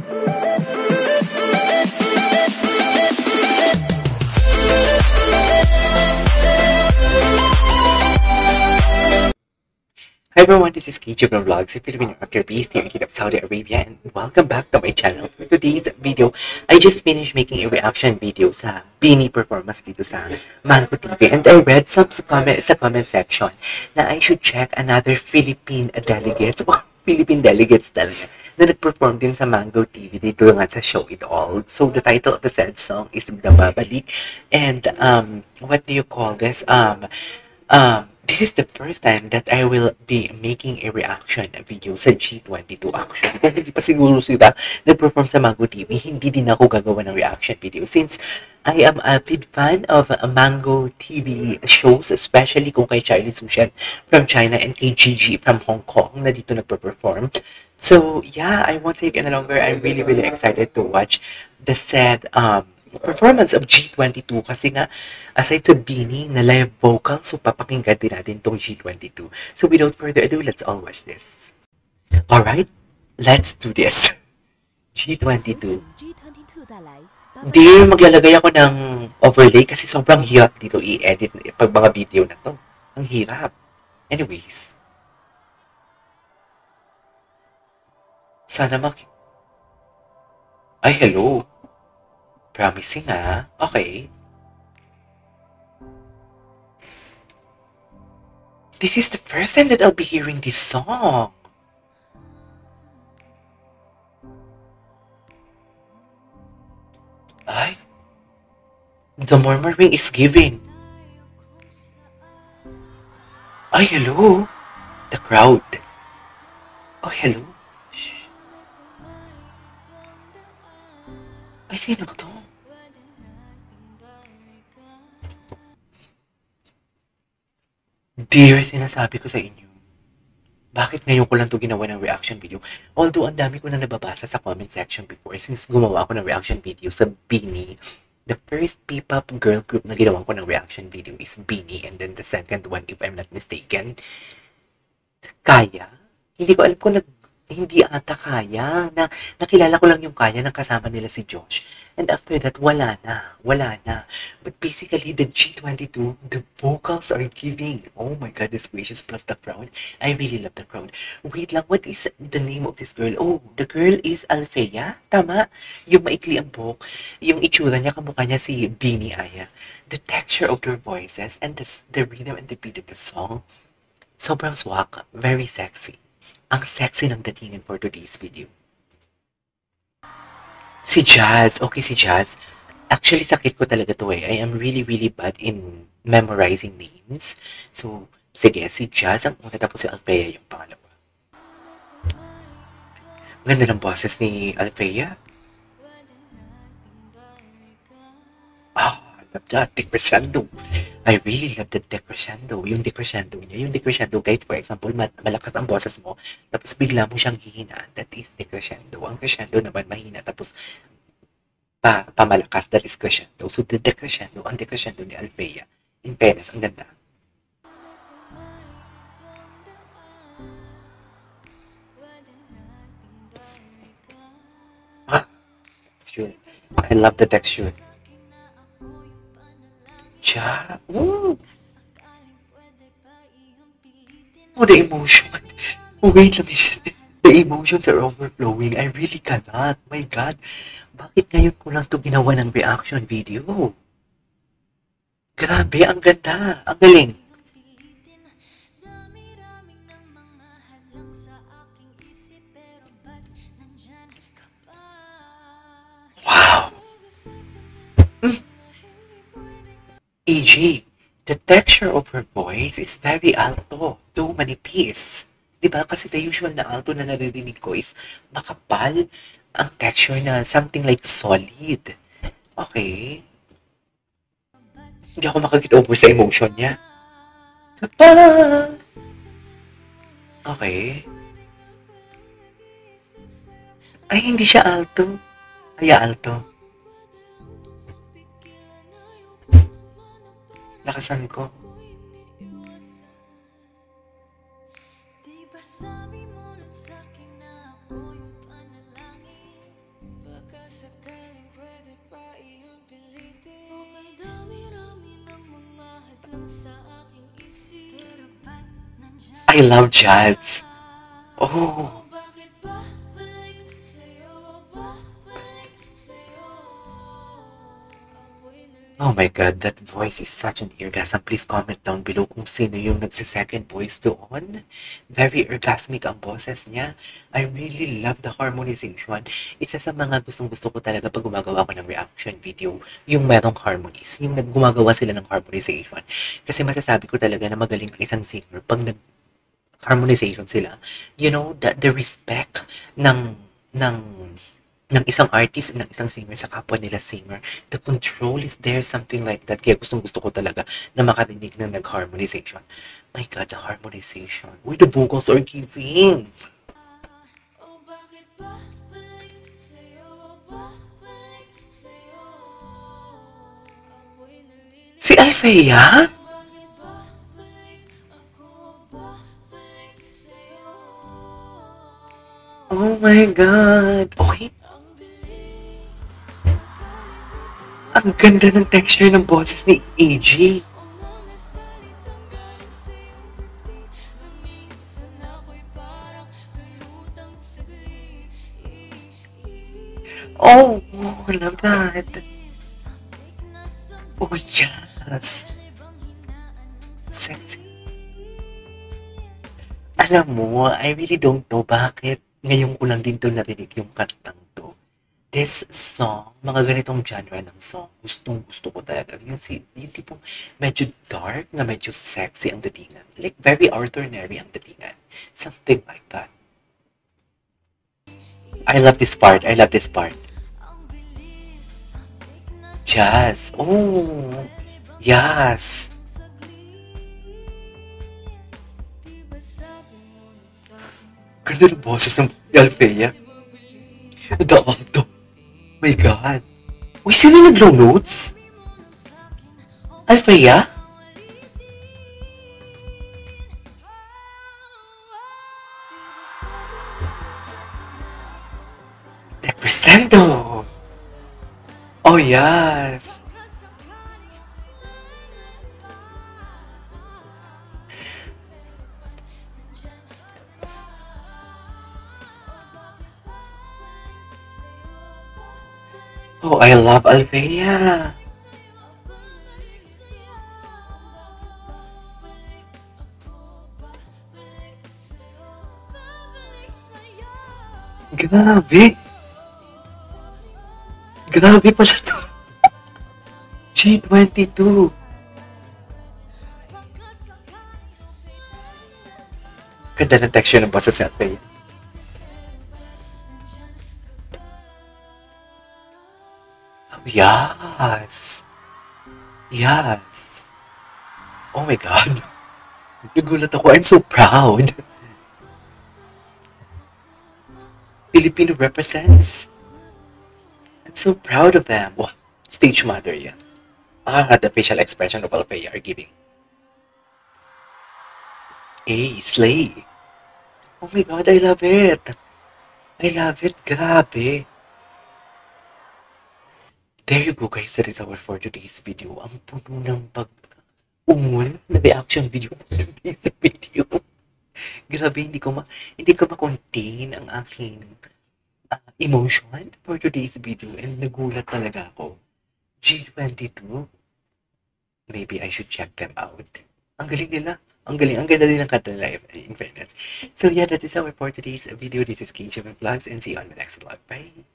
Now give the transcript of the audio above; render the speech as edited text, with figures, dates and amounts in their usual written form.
Hi everyone, this is KJ from Vlogs, a Filipino actor based here in Saudi Arabia, and welcome back to my channel. For today's video, I just finished making a reaction video sa Beanie performance dito sa Mango TV, and I read some sa comment section na I should check another Philippine delegates, Philippine delegates talaga, na nag-perform din sa Mango TV dito nga sa Show It All. So the title of the said song is Nababalik, and what do you call this? This is the first time that I will be making a reaction video sa G22 actually. Kung hindi pa siguro sila nag-perform sa Mango TV, hindi din ako gagawa ng reaction video. Since I am a big fan of Mango TV shows, especially kung kay Charlie Sushan from China and kay Gigi from Hong Kong na dito nagpa-perform. So yeah, I won't take any longer. I'm really excited to watch the said performance of G22 kasi nga aside sa Beanie na live vocal, so papakinggan din natin tong G22. So without further ado, let's all watch this. Alright, let's do this. G22. Dear, maglalagay ako ng overlay kasi sobrang hirap dito i-edit pag mga video na to. Ang hirap. Anyways. Sana Ay, hello. Promising ah. Okay. This is the first time that I'll be hearing this song. Ay. The murmuring is giving. Ay, hello. The crowd. Oh, hello. Shh. Ay, sino to? Dear, sinasabi ko sa inyo, bakit ngayon ko lang to ginawa ng reaction video? Although, ang dami ko na nababasa sa comment section before since gumawa ako ng reaction video sa Beanie. The first P-pop girl group na ginawa ko ng reaction video is Beanie, and then the second one, if I'm not mistaken, Kaya. Hindi ko alam kung hindi ata Kaya. Nakilala ko lang yung Kaya ng kasama nila si Josh. And after that, wala na. But basically, the G22, the vocals are giving. Oh my God, this gracious, plus the crowd. I really love the crowd. Wait lang, what is the name of this girl? Oh, the girl is Alfea. Tama? Yung maikli ang buhok. Yung itsura niya, kamukha niya si Beanie Aya. The texture of their voices and the rhythm and the beat of the song, sobrang swak, very sexy. Ang sexy ng datingan for today's video. Si Jazz. Okay, si Jazz. Actually, sakit ko talaga to eh. I am really bad in memorizing names. So, sige, si Jazz ang una, tapos si Alfea yung pangalawa. Ganda ng boses ni Alfea. Oh, I love that. Decrescendo. I really love the decrescendo. Yung decrescendo niya. Yung decrescendo, guys, for example, malakas ang boses mo, tapos bigla mo siyang hihinaan. That is decrescendo. Ang crescendo naman mahina, tapos pamalakas. That is crescendo. So, the decrescendo, ang decrescendo ni Alfea. In fairness, ang ganda. Texture. I love the texture. Ooh. Oh, the emotion. Oh, wait, let me. The emotions are overflowing. I really cannot. My God. Bakit ngayon ko lang ito ginawa ng reaction video? Grabe, ang ganda. Ang galing. Wow. AJ, the texture of her voice is very alto, though manipis. Diba? Kasi the usual na alto na naririnig ko is makapal. Ang texture na something like solid. Okay. Hindi ako makag-get over sa emotion niya. Kapal! Okay. Ay, hindi siya alto. Ay, alto. Lakasan ko. I love jazz. Oh. Oh my God, that voice is such an orgasm. Please comment down below kung sino yung nagsa-second voice doon. Very orgasmic ang boses niya. I really love the harmonization. Isa sa mga gustong-gusto ko talaga pag gumagawa ko ng reaction video, yung merong harmonies. Yung gumagawa sila ng harmonization. Kasi masasabi ko talaga na magaling ang isang singer pag nag-harmonization sila. You know, the respect ng ng isang artist, ng isang singer sa kapwa nila singer. The control is there, something like that. Kaya gustong-gusto ko talaga na makarinig ng nag-harmonization. My God, the harmonization. Uy, the vocals are giving. Si Althea? Oh my God. Okay. Ang ganda ng texture ng boses ni AJ. Oh, I love that. Oh, yes. Sexy. Alam mo, I really don't know bakit ngayon ko lang din to narinig yung kantang to. This song, mga ganitong genre ng song, gustong-gusto ko talaga. Yung tipong medyo dark, na medyo sexy ang datingan. Like, very ordinary ang datingan. Something like that. I love this part. I love this part. Jazz. Oh, yes. Ganda ng boses ng Althea. The alto. My God. Uy, sino nag-low notes? Althea? Represento! Oh, yes! Oh, I love Althea! Grabe! Grabe pala to! G22! Ganda ng texture ng boses sa Althea. Yes! Yes! Oh my God! Nagulat ako. I'm so proud! Filipino represents. I'm so proud of them. Oh, stage mother yan. The facial expression of Althea are giving. Hey, slay! Oh my God, I love it! I love it, grabe! There you go guys, that is our for today's video. Ang puno ng pag-ungol na reaction video for today's video. Grabe, hindi ko ma-contain ang aking emotion for today's video and nagulat talaga ako. G22? Maybe I should check them out. Ang galing nila. Ang galing. Ang ganda din ng kanta nila in fairness. So yeah, that is our for today's video. This is KJ Vlogs and see you on the next vlog. Bye!